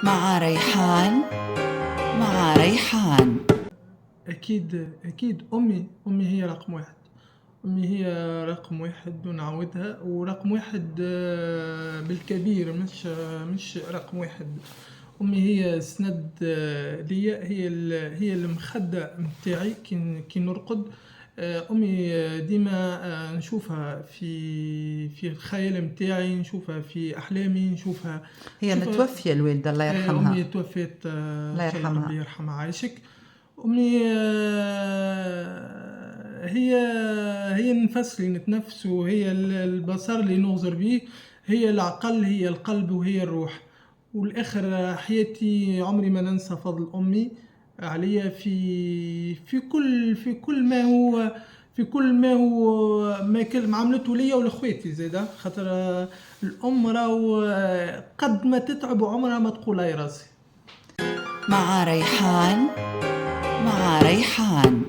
مع ريحان. مع ريحان. أكيد أمي هي رقم واحد. أمي هي رقم واحد ونعودها، ورقم واحد بالكبير، مش رقم واحد. أمي هي سند ليا، هي المخدة متاعي كي نرقد. أمي ديما نشوفها في الخيال متاعي، نشوفها في أحلامي، نشوفها هي متوفية الوالدة الله يرحمها. أمي توفت، الله إن شاء الله ربي يرحمها. يرحمها عايشك. أمي هي النفس اللي نتنفسه، هي البصر اللي نغزر بيه، هي العقل، هي القلب، وهي الروح. والآخر حياتي عمري ما ننسى فضل أمي عليا في كل ما هو، ما عملته ليا ولخواتي زاده. خاطر الأم راهو قد ما تتعب عمرها ما تقول يا راسي. مع ريحان. مع ريحان.